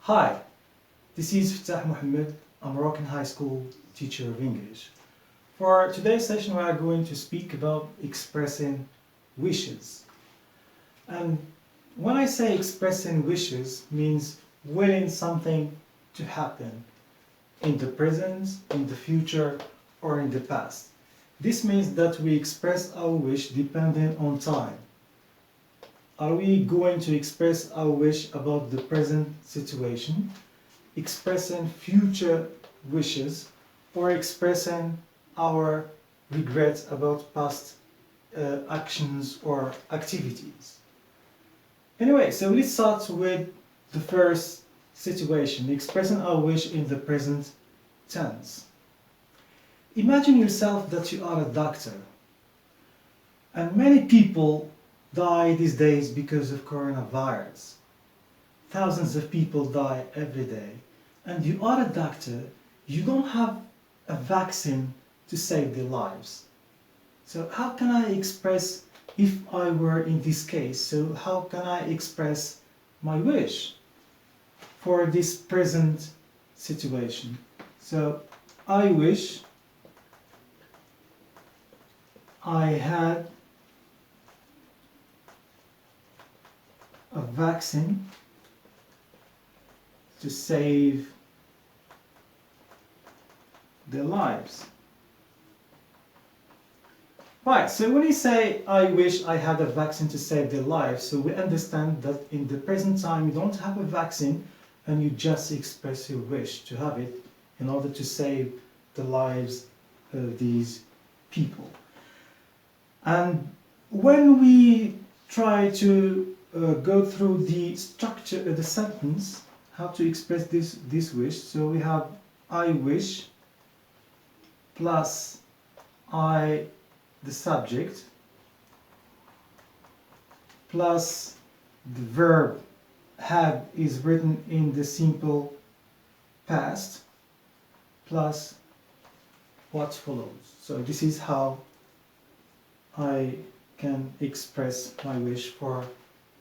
Hi, this is Fettah Mohamed, a Moroccan high school teacher of English. For today's session we are going to speak about expressing wishes. And when I say expressing wishes, means willing something to happen in the present, in the future, or in the past. This means that we express our wish depending on time. Are we going to express our wish about the present situation, expressing future wishes, or expressing our regret about past actions or activities? Anyway, so let's start with the first situation, expressing our wish in the present tense. Imagine yourself that you are a doctor, and many people die these days because of coronavirus. Thousands of people die every day, and you are a doctor, you don't have a vaccine to save their lives. So how can I express, if I were in this case, so how can I express my wish for this present situation? So I wish I had a vaccine to save their lives. Right, so when you say, I wish I had a vaccine to save their lives, so we understand that in the present time you don't have a vaccine and you just express your wish to have it in order to save the lives of these people. And when we try to go through the structure of the sentence, how to express this wish, so we have I wish plus I, the subject, plus the verb had is written in the simple past, plus what follows. So this is how I can express my wish for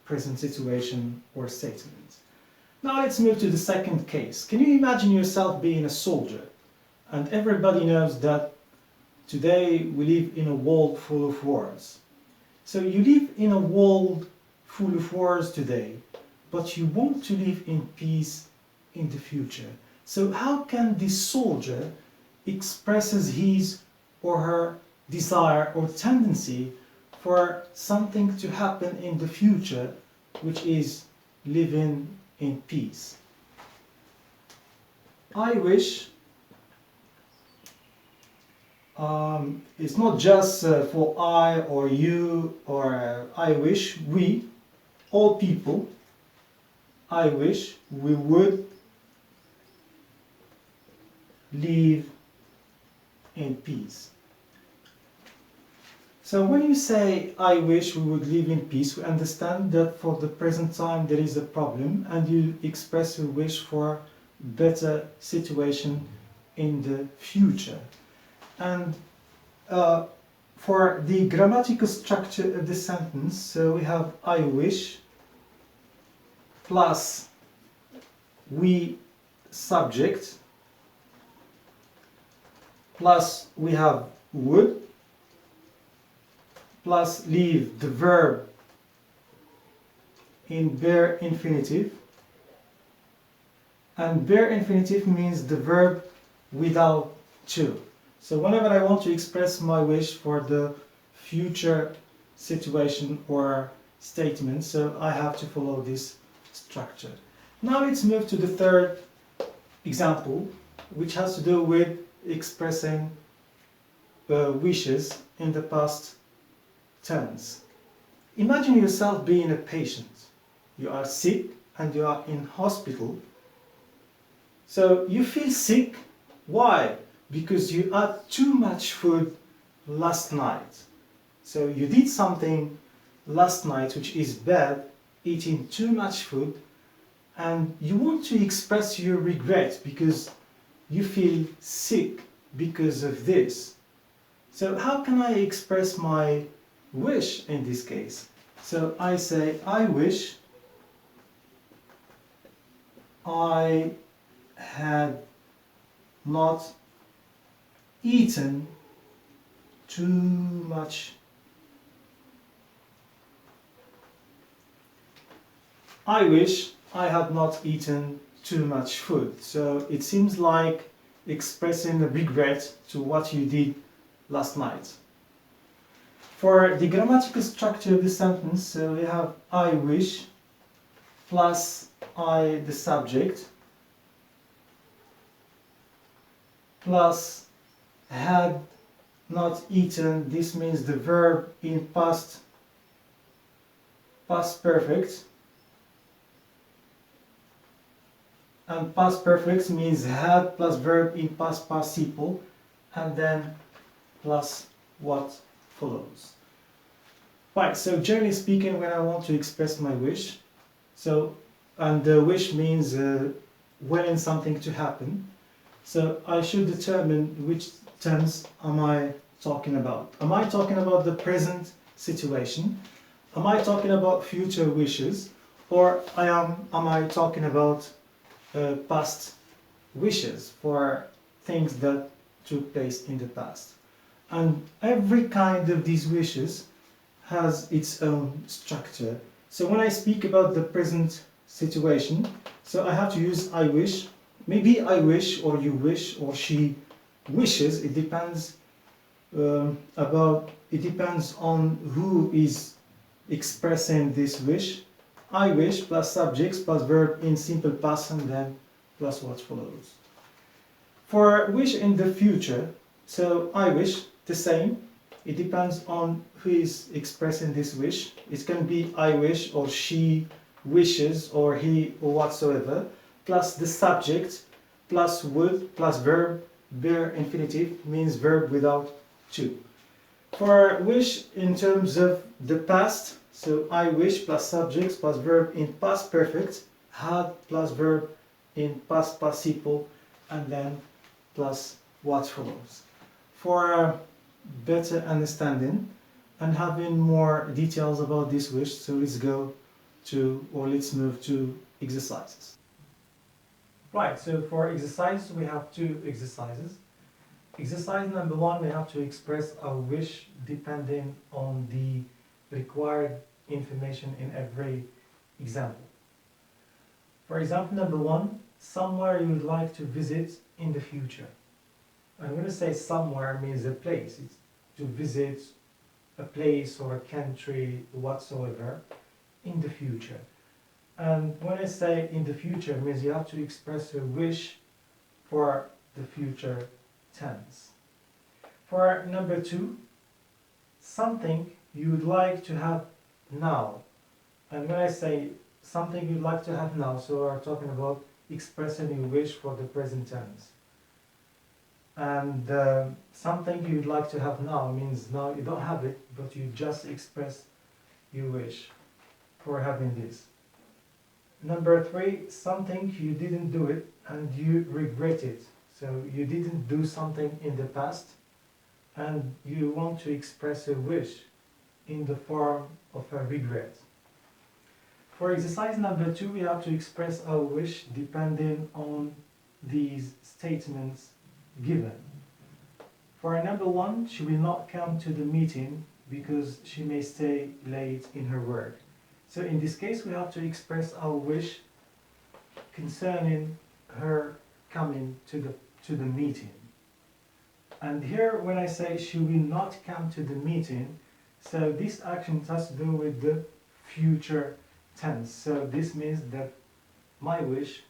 present situation or statement. Now let's move to the second case. Can you imagine yourself being a soldier? And everybody knows that today we live in a world full of wars. So you live in a world full of wars today, but you want to live in peace in the future. So how can this soldier expresses his or her desire or tendency for something to happen in the future, which is living in peace? I wish it's not just for I or you or I wish we, all people, I wish we would live in peace. So when you say, I wish we would live in peace, we understand that for the present time there is a problem and you express your wish for better situation in the future. And for the grammatical structure of the sentence, so we have I wish plus we subject plus we have would plus leave the verb in bare infinitive, and bare infinitive means the verb without to. So whenever I want to express my wish for the future situation or statement, so I have to follow this structure. Now let's move to the third example, which has to do with expressing wishes in the past tense. Imagine yourself being a patient. You are sick and you are in hospital. So you feel sick. Why? Because you ate too much food last night. So you did something last night which is bad, eating too much food, and you want to express your regret because you feel sick because of this. So how can I express my wish in this case? So I say, I wish I had not eaten too much. I wish I had not eaten too much food. So it seems like expressing a regret to what you did last night. For the grammatical structure of the sentence, so we have I wish plus I the subject plus had not eaten. This means the verb in past perfect, and past perfect means had plus verb in past participle, and then plus what follows. Right, so generally speaking, when I want to express my wish, and the wish means wanting something to happen, so I should determine which tense am I talking about. Am I talking about the present situation? Am I talking about future wishes? Or am I talking about past wishes for things that took place in the past? And every kind of these wishes has its own structure. So when I speak about the present situation, so I have to use I wish. Maybe I wish, or you wish, or she wishes. It depends it depends on who is expressing this wish. I wish plus subjects plus verb in simple past and then plus what follows. For wish in the future, so I wish, the same. It depends on who is expressing this wish. It can be I wish, or she wishes, or he, or whatsoever, plus the subject, plus would, plus verb, bare infinitive means verb without to. For wish in terms of the past, so I wish plus subjects plus verb in past perfect, had plus verb in past participle, and then plus what follows. For better understanding and having more details about this wish, so let's move to exercises. Right, so for exercise we have two exercises. Exercise number 1, we have to express our wish depending on the required information in every example. For example number 1, somewhere you would like to visit in the future. And when I say somewhere, means a place. It's to visit a place or a country whatsoever in the future. And when I say in the future, it means you have to express a wish for the future tense. For number 2, something you would like to have now. And when I say something you'd like to have now, so we're talking about expressing a wish for the present tense. And something you'd like to have now means now you don't have it, but you just express your wish for having this. Number 3, something you didn't do it and you regret it. So you didn't do something in the past and you want to express a wish in the form of a regret. For exercise number 2, we have to express our wish depending on these statements given. For number 1, she will not come to the meeting because she may stay late in her work. So in this case we have to express our wish concerning her coming to the meeting. And here when I say she will not come to the meeting, so this action has to do with the future tense. So this means that my wish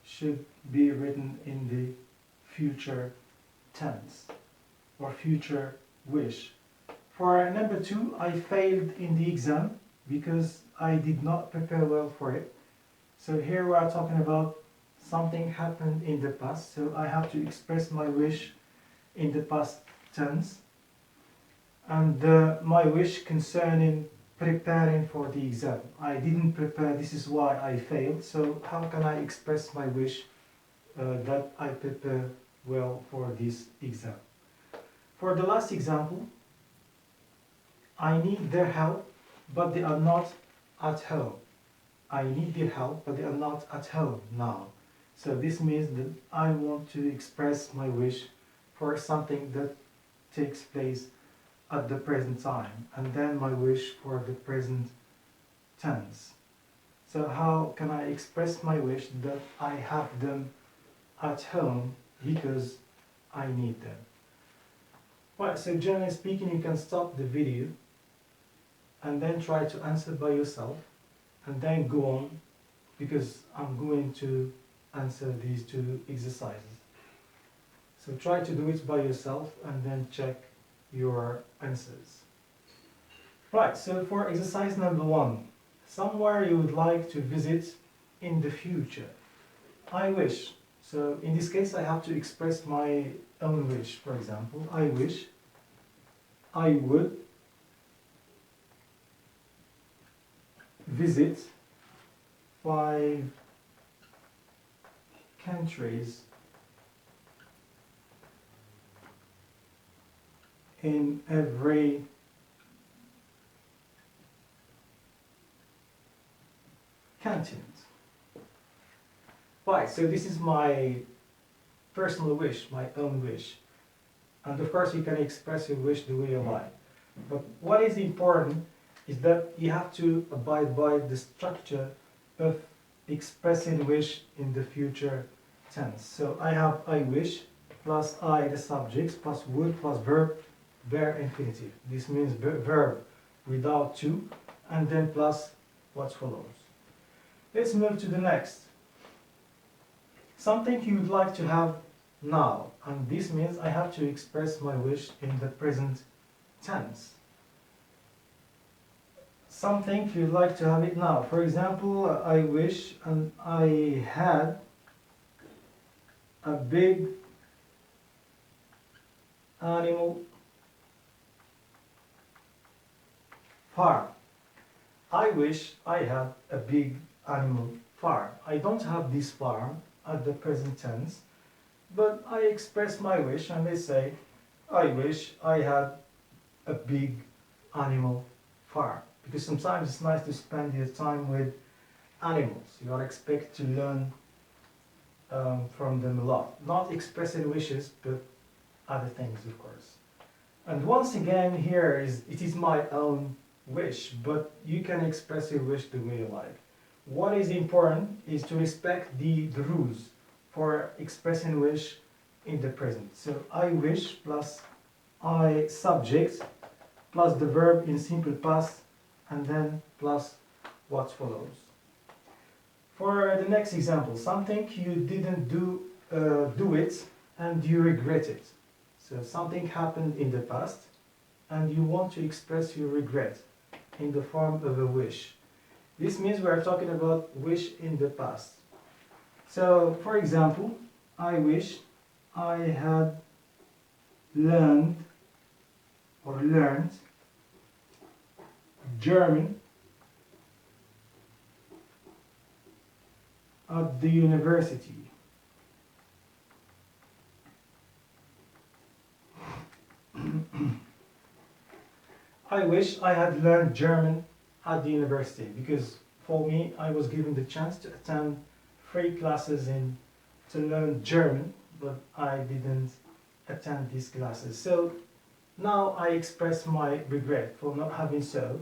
should be written in the future tense or future wish. For number 2, I failed in the exam because I did not prepare well for it. So here we are talking about something happened in the past, so I have to express my wish in the past tense. And my wish concerning preparing for the exam. I didn't prepare, this is why I failed. So how can I express my wish that I prepare well for this exam? For the last example, I need their help, but they are not at home. I need their help, but they are not at home now. So this means that I want to express my wish for something that takes place at the present time, and then my wish for the present tense. So how can I express my wish that I have them at home because I need them? Right, so generally speaking, you can stop the video and then try to answer by yourself and then go on, because I'm going to answer these two exercises. So try to do it by yourself and then check your answers. Right, so for exercise number 1, somewhere you would like to visit in the future. I wish. So in this case I have to express my own wish. For example, I wish I would visit 5 countries in every continent. Right, so this is my personal wish, my own wish. And of course you can express your wish the way you like. But what is important is that you have to abide by the structure of expressing wish in the future tense. So I have I wish plus I the subject plus would plus verb bare infinitive. This means verb without to, and then plus what follows. Let's move to the next. Something you would like to have now, and this means I have to express my wish in the present tense. Something you'd like to have it now. For example, I wish and I had a big animal farm. I wish I had a big animal farm. I don't have this farm at the present tense, but I express my wish and I say, I wish I had a big animal farm. Because sometimes it's nice to spend your time with animals. You are expected to learn from them a lot. Not expressing wishes, but other things, of course. And once again, here it is my own wish, but you can express your wish the way you like. What is important is to respect the rules for expressing wish in the present. So I wish plus I subject plus the verb in simple past and then plus what follows. For the next example, something you didn't do it and you regret it. So something happened in the past and you want to express your regret in the form of a wish. This means we are talking about wish in the past. So, for example, I wish I had learned German at the university. I wish I had learned German at the university, because for me I was given the chance to attend 3 classes to learn German, but I didn't attend these classes. So now I express my regret for not having so.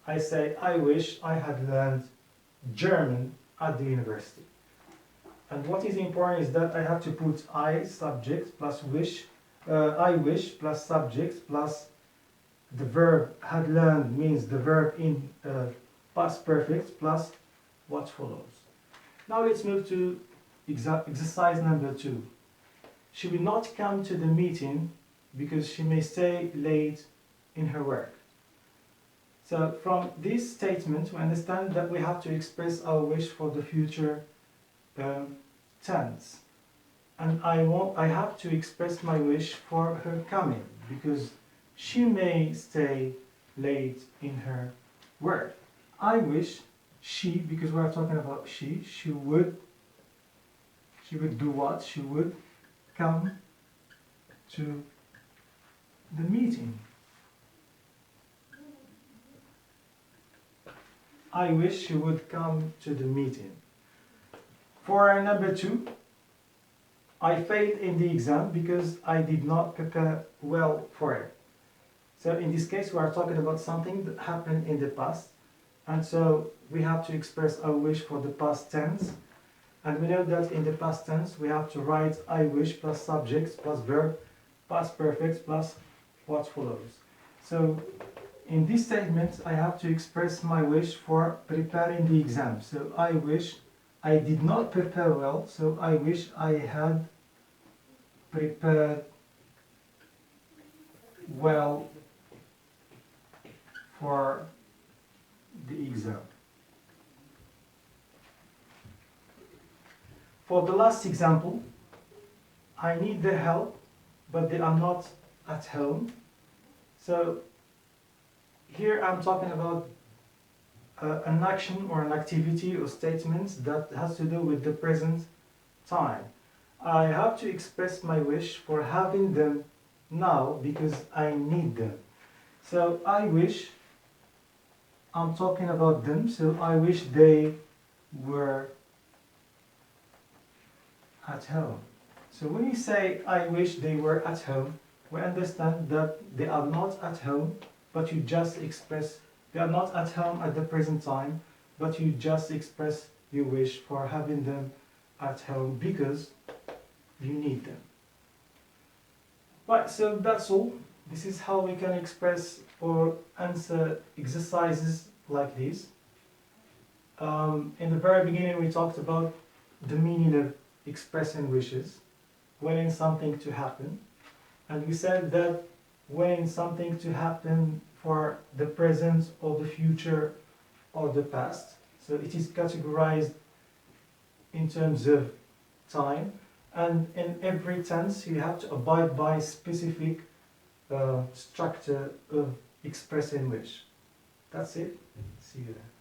I say I wish I had learned German at the university. And what is important is that I have to put I subject plus wish, I wish plus subject plus the verb had learned means the verb in past perfect plus what follows. Now let's move to exercise number 2. She will not come to the meeting because she may stay late in her work. So from this statement we understand that we have to express our wish for the future tense. And I have to express my wish for her coming, because she may stay late in her work. I wish she, because we're talking about she would do what? She would come to the meeting. I wish you would come to the meeting. For number 2, I failed in the exam because I did not prepare well for it. So in this case, we are talking about something that happened in the past. And so we have to express our wish for the past tense. And we know that in the past tense, we have to write I wish plus subjects plus verb past perfect plus what follows. So in this statement, I have to express my wish for preparing the exam. So I wish I did not prepare well, so I wish I had prepared well for the exam. For the last example, I need their help, but they are not at home. So here I'm talking about an action or an activity or statement that has to do with the present time. I have to express my wish for having them now because I need them. So I wish, I'm talking about them, so I wish they were at home. So when you say I wish they were at home, we understand that they are not at home, but you just express, they are not at home at the present time, but you just express your wish for having them at home because you need them. Right, so that's all. This is how we can express or answer exercises like this. In the very beginning we talked about the meaning of expressing wishes, wanting something to happen. And we said that wanting something to happen for the present or the future or the past. So it is categorized in terms of time. And in every tense you have to abide by specific structure of expressing wish. That's it. See you there.